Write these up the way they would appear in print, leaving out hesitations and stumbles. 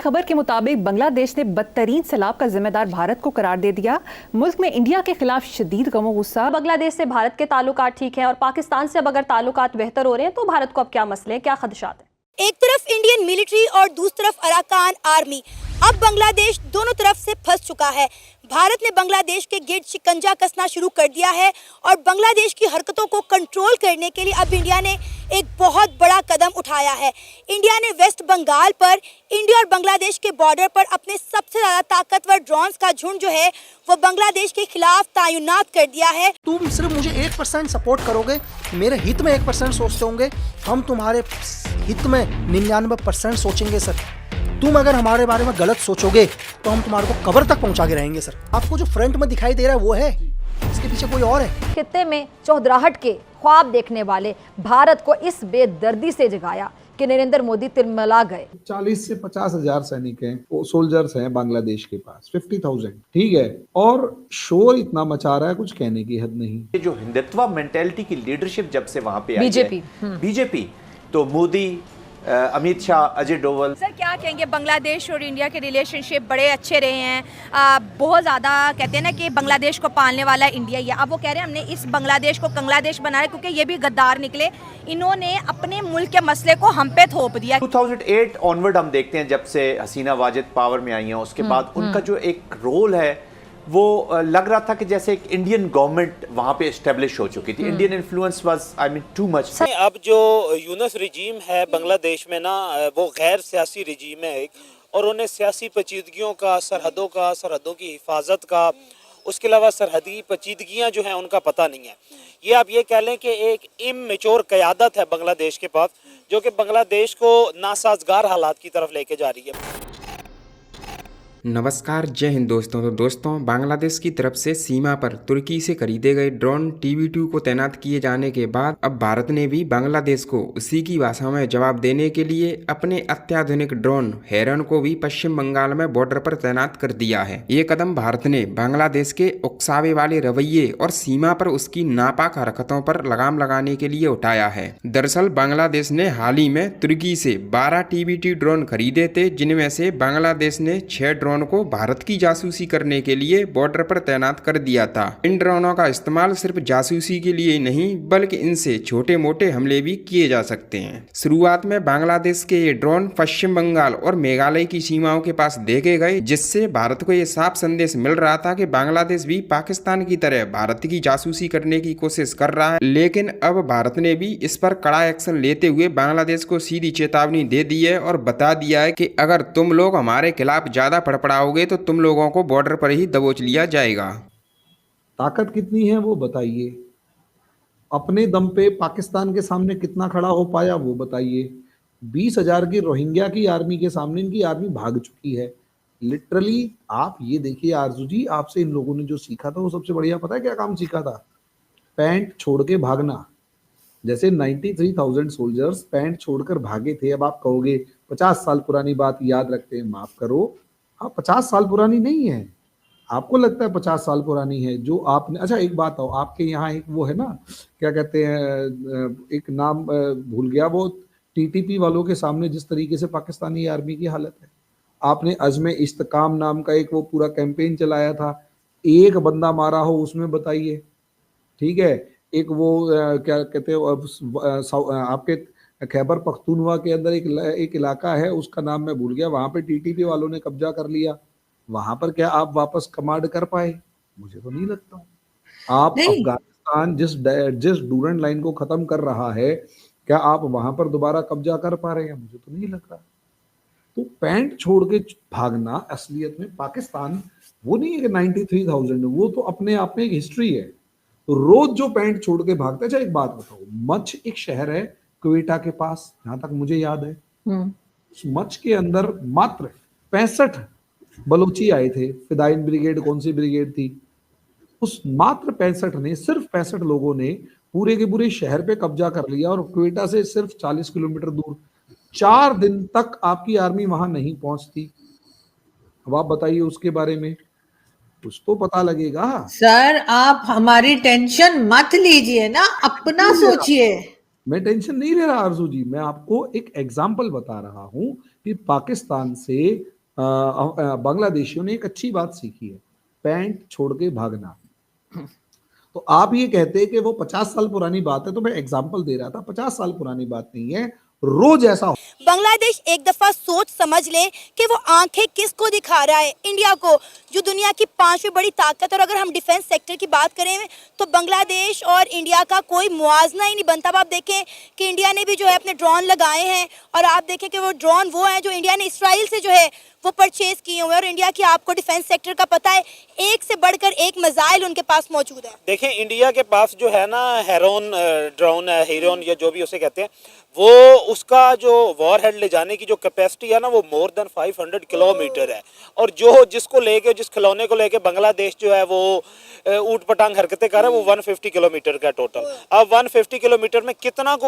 खबर के मुताबिक बांग्लादेश ने बदतरीन सैलाब का जिम्मेदार भारत को करार दे दिया। मुल्क में इंडिया के खिलाफ शदीद गमो गुस्सा। बांग्लादेश से भारत के ताल्लुकात ठीक हैं और पाकिस्तान से अब अगर ताल्लुकात बेहतर हो रहे हैं तो भारत को अब क्या मसले हैं, क्या खदशात हैं? एक तरफ इंडियन मिलिट्री और दूसरी तरफ अराकान आर्मी। अब बांग्लादेश दोनों तरफ से फंस चुका है। भारत ने बांग्लादेश के गेट शिकंजा कसना शुरू कर दिया है और बांग्लादेश की हरकतों को कंट्रोल करने के लिए अब इंडिया ने एक बहुत बड़ा कदम उठाया है। इंडिया ने वेस्ट बंगाल पर इंडिया और बांग्लादेश के बॉर्डर पर अपने सबसे ज़्यादा ताकतवर ड्रोन्स का झुंड जो है वो बांग्लादेश के खिलाफ तैनात कर दिया है। तुम सिर्फ मुझे 1% सपोर्ट करोगे, मेरे हित में 1% सोचते होंगे, हम तुम्हारे हित में 99% सोचेंगे सर। तुम अगर हमारे बारे में गलत सोचोगे तो हम तुम्हारे को कब्र तक पहुंचा के रहेंगे सर। आपको जो फ्रंट में दिखाई दे रहा है वो है, इसके पीछे कोई और है। खित्ते में चौधराहट के ख्वाब देखने वाले भारत को इस बेदर्दी से जगाया कि नरेंद्र मोदी तिलमिला गए। 40 से 50 हजार सैनिक हैं, सोल्जर्स हैं बांग्लादेश के पास, 50,000, ठीक है, और शोर इतना मचा रहा है कुछ कहने की हद नहीं। ये जो हिंदुत्व मेंटेलिटी की लीडरशिप जब से वहां पे आई है बीजेपी, तो मोदी, अमित शाह, अजय डोवल। सर क्या कहेंगे, बांग्लादेश और इंडिया के रिलेशनशिप बड़े अच्छे रहे हैं, बहुत ज़्यादा कहते हैं ना कि बांग्लादेश को पालने वाला इंडिया ही है। अब वो कह रहे हैं हमने इस बांग्लादेश को कंग्लादेश बनाया क्योंकि ये भी गद्दार निकले, इन्होंने अपने मुल्क के मसले को हम पे थोप दिया। 2008 ऑनवर्ड हम देखते हैं, जब से हसीना वाजिद पावर में आई हैं, उसके बाद उनका जो एक रोल है वो लग रहा था कि जैसे एक इंडियन गवर्नमेंट वहां पे एस्टेब्लिश हो चुकी थी। Indian influence was too much. अब जो यूनुस रिजीम है बांग्लादेश में ना, वो गैर सियासी रिजीम है एक, और उन्हें सियासी पेचीदगियों का, सरहदों की हिफाजत का, उसके अलावा सरहदी पेचीदगियाँ जो हैं उनका पता नहीं है। ये आप ये कह लें कि एक इमेच्योर क़यादत है बांग्लादेश के पास, जो कि बांग्लादेश को नासाजगार हालात की तरफ लेके जा रही है। नमस्कार, जय हिंद दोस्तों। तो दोस्तों, बांग्लादेश की तरफ से सीमा पर तुर्की से खरीदे गए ड्रोन TB2 को तैनात किए जाने के बाद अब भारत ने भी बांग्लादेश को उसी की भाषा में जवाब देने के लिए अपने अत्याधुनिक ड्रोन हेरन को भी पश्चिम बंगाल में बॉर्डर पर तैनात कर दिया है। ये कदम भारत ने बांग्लादेश के उकसावे वाले रवैये और सीमा पर उसकी नापाक हरकतों पर लगाम लगाने के लिए उठाया है। दरअसल बांग्लादेश ने हाल ही में तुर्की से 12 TB2 ड्रोन खरीदे थे, जिनमें से बांग्लादेश ने 6 ड्रोन को भारत की जासूसी करने के लिए बॉर्डर पर तैनात कर दिया था। इन ड्रोनों का इस्तेमाल सिर्फ जासूसी के लिए नहीं बल्कि इनसे छोटे मोटे हमले भी किए जा सकते हैं। शुरुआत में बांग्लादेश के ये ड्रोन पश्चिम बंगाल और मेघालय की सीमाओं के पास देखे गए, जिससे भारत को ये साफ संदेश मिल रहा था कि बांग्लादेश भी पाकिस्तान की तरह भारत की जासूसी करने की कोशिश कर रहा है। लेकिन अब भारत ने भी इस पर कड़ा एक्शन लेते हुए बांग्लादेश को सीधी चेतावनी दे दी है और बता दिया है कि अगर तुम लोग हमारे खिलाफ ज्यादा पड़ाओगे तो तुम लोगों को बॉर्डर पर ही दबोच लिया जाएगा। ताकत कितनी है वो बताइए, अपने दम पे पाकिस्तान के सामने कितना खड़ा हो पाया वो बताइए। 20,000 की रोहिंग्या की आर्मी के सामने इनकी आर्मी भाग चुकी है लिटरली। आप ये देखिए आरजू जी, आपसे इन लोगों ने जो सीखा था वो सबसे बढ़िया पता है क्या काम सीखा था? पैंट छोड़ के भागना। जैसे 93,000 सोल्जर्स पैंट छोड़कर भागे थे। अब आप कहोगे 50 साल पुरानी बात याद रखते हैं, माफ करो, हाँ 50 साल पुरानी नहीं है। आपको लगता है 50 साल पुरानी है जो आपने। अच्छा एक बात हो, आपके यहाँ एक वो है ना, क्या कहते हैं, एक नाम भूल गया, वो TTP वालों के सामने जिस तरीके से पाकिस्तानी आर्मी की हालत है। आपने अज़्म इस्तेकाम नाम का एक वो पूरा कैंपेन चलाया था, एक बंदा मारा हो उसमें बताइए, ठीक है। एक वो क्या कहते हैं, आपके खैबर पख्तूनवा के अंदर एक इलाका है, उसका नाम मैं भूल गया, वहां पे TTP वालों ने कब्जा कर लिया। वहां पर क्या आप वापस कमांड कर पाए? मुझे तो नहीं लगता। आप अफगानिस्तान जिस डूरंड लाइन को खत्म कर रहा है, क्या आप वहां पर दोबारा कब्जा कर पा रहे हैं? मुझे तो नहीं लग रहा। तो पैंट छोड़ के भागना असलियत में पाकिस्तान वो नहीं है कि 93,000, वो तो अपने आप में एक हिस्ट्री है। तो रोज जो पैंट छोड़ के भागता है। अच्छा एक बात बताओ, मच एक शहर है क्वेटा के पास, जहां तक मुझे याद है, उस मच के अंदर मात्र 65 बलोची आए थे। फिदाइन ब्रिगेड कौन सी ब्रिगेड थी, उस मात्र 65 ने, सिर्फ 65 लोगों ने पूरे के पूरे शहर पे कब्जा कर लिया और क्वेटा से सिर्फ 40 किलोमीटर दूर 4 दिन तक आपकी आर्मी वहां नहीं पहुंचती। अब आप बताइए उसके बारे में कुछ तो पता लगेगा। सर आप हमारी टेंशन मत लीजिए ना, अपना सोचिए। मैं टेंशन नहीं ले रहा आरजू जी, मैं आपको एक एग्जाम्पल बता रहा हूं कि पाकिस्तान से बांग्लादेशियों ने एक अच्छी बात सीखी है, पैंट छोड़ के भागना। तो आप ये कहते हैं कि वो 50 साल पुरानी बात है, तो मैं एग्जांपल दे रहा था, 50 साल पुरानी बात नहीं है, रोज ऐसा हो। बांग्लादेश एक दफा सोच समझ ले कि वो आंखें किसको दिखा रहा है, इंडिया को, जो दुनिया की 5वीं बड़ी ताकत। और अगर हम डिफेंस सेक्टर की बात करें तो बांग्लादेश और इंडिया का कोई मुआवजा ही नहीं बनता। अब आप देखें कि इंडिया ने भी जो है अपने ड्रोन लगाए हैं, और आप देखें कि वो ड्रोन वो हैं जो इंडिया ने इसराइल से जो है वो परचेज किए हुए हैं। और इंडिया की आपको डिफेंस सेक्टर का पता है, एक से बढ़कर एक मिसाइल उनके पास मौजूद है। देखें, इंडिया के पास जो है ना हेरोन ड्रोन है, हीरोन या जो भी उसे कहते हैं, वो उसका जो वॉर हेड ले जाने की जो कैपेसिटी है ना, वो मोर देन 500 किलोमीटर है। और जो जिसको लेके, जिस खिलौने को लेके बांग्लादेश जो है वो ऊट पटांग हरकतें कर रहा है, वो 150 किलोमीटर का टोटल। अब 150 किलोमीटर में कितना को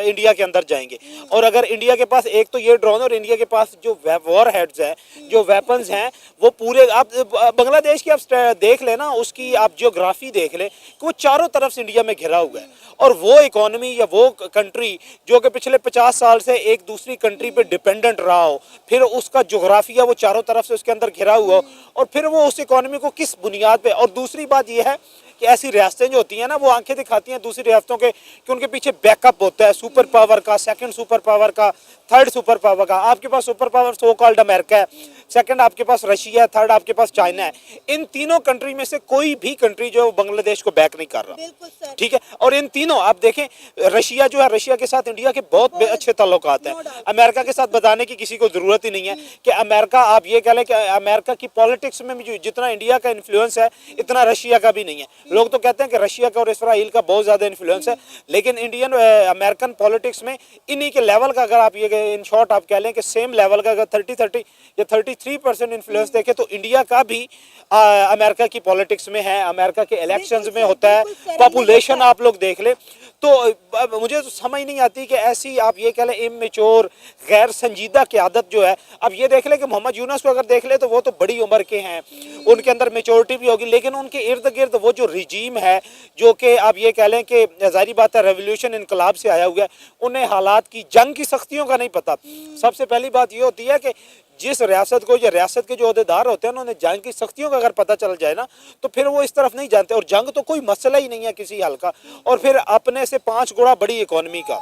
इंडिया के अंदर जाएंगे? और अगर इंडिया के पास एक तो ये ड्रोन, और इंडिया के पास जो वॉर हेड्स हैं, जो वेपन्स हैं, वो पूरे, आप बांग्लादेश की आप देख लेना, उसकी आप जियोग्राफी देख ले कि वो चारों तरफ से इंडिया में घिरा हुआ है। और वो इकोनॉमी या वो कंट्री जो कि पिछले 50 साल से एक दूसरी कंट्री पे डिपेंडेंट रहा हो, फिर उसका जोग्राफिया वो चारों तरफ से उसके अंदर घिरा हुआ हो, और फिर वो उस इकोनॉमी को किस बुनियाद पे। और दूसरी बात ये है कि ऐसी रियासतें जो होती हैं ना, वो आंखें दिखाती हैं दूसरी रियासतों के कि उनके पीछे बैकअप होता है सुपर पावर का, सेकंड सुपर पावर का, थर्ड सुपर पावर का। आपके पास super power so called America है, सेकंड आपके पास रशिया है, थर्ड आपके पास चाइना है। इन तीनों कंट्री में से कोई भी कंट्री जो है बांग्लादेश को बैक नहीं कर रहा, ठीक है। और इन तीनों आप देखें, रशिया जो है, रशिया के साथ इंडिया के बहुत अच्छे ताल्लुकात हैं। अमेरिका के साथ बताने की किसी को जरूरत ही नहीं है कि अमेरिका, आप ये कह लें कि अमेरिका की पॉलिटिक्स में जितना इंडिया का इन्फ्लुएंस है, इतना रशिया का भी नहीं है। लोग तो कहते हैं कि रशिया का और इसराइल का बहुत ज्यादा इन्फ्लुएंस है, लेकिन इंडियन अमेरिकन पॉलिटिक्स में इन्हीं के लेवल का, अगर आप ये इन शॉर्ट आप कह लें कि सेम लेवल का अगर 30 या 33% इन्फ्लुएंस देखें, तो इंडिया का भी अमेरिका की पॉलिटिक्स में है, अमेरिका के इलेक्शंस में होता है। पॉपुलेशन आप लोग देख ले, तो मुझे तो समझ नहीं आती कि ऐसी आप ये कह लें इमेच्योर, गैर संजीदा क़यादत जो है। अब ये देख ले कि मोहम्मद यूनुस को अगर देख ले तो वो तो बड़ी उम्र के हैं, उनके अंदर मेच्योरिटी भी होगी, लेकिन उनके इर्द गिर्द वो जो रिजीम है, जो कि आप ये कह लें कि ज़ाहिर बात है रेवोल्यूशन इनकलाब से आया हुआ है, उन्हें हालात की, जंग की सख्तियों का नहीं पता। सबसे पहली बात ये होती है कि जिस रियासत को या रियासत के जो अहदेदार होते हैं, उन्होंने जंग की सख्तियों का अगर पता चल जाए ना, तो फिर वो इस तरफ नहीं जानते। और जंग तो कोई मसला ही नहीं है किसी हल का, और फिर अपने से 5 गुना बड़ी इकोनॉमी का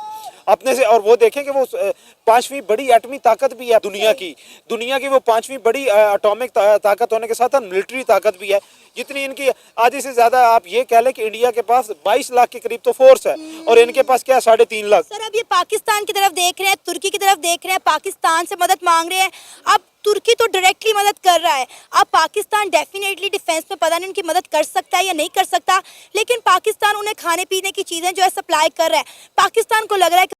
अपने से। और वो देखें कि वो 5वीं बड़ी एटमी ताकत भी है दुनिया की वो 5वीं बड़ी एटॉमिक ताकत होने के साथ मिलिट्री ताकत भी है। जितनी इनकी आधी से ज्यादा आप ये कह लें कि इंडिया के पास 22 लाख के करीब तो फोर्स है, और इनके पास क्या 3.5 लाख। सर, अब ये पाकिस्तान की तरफ देख रहे हैं, तुर्की की तरफ देख रहे हैं, पाकिस्तान से मदद मांग रहे हैं। अब तुर्की तो डायरेक्टली मदद कर रहा है, अब पाकिस्तान डेफिनेटली डिफेंस में पता नहीं उनकी मदद कर सकता है या नहीं कर सकता, लेकिन पाकिस्तान उन्हें खाने पीने की चीज़ें जो है सप्लाई कर रहा है। पाकिस्तान को लग रहा है कि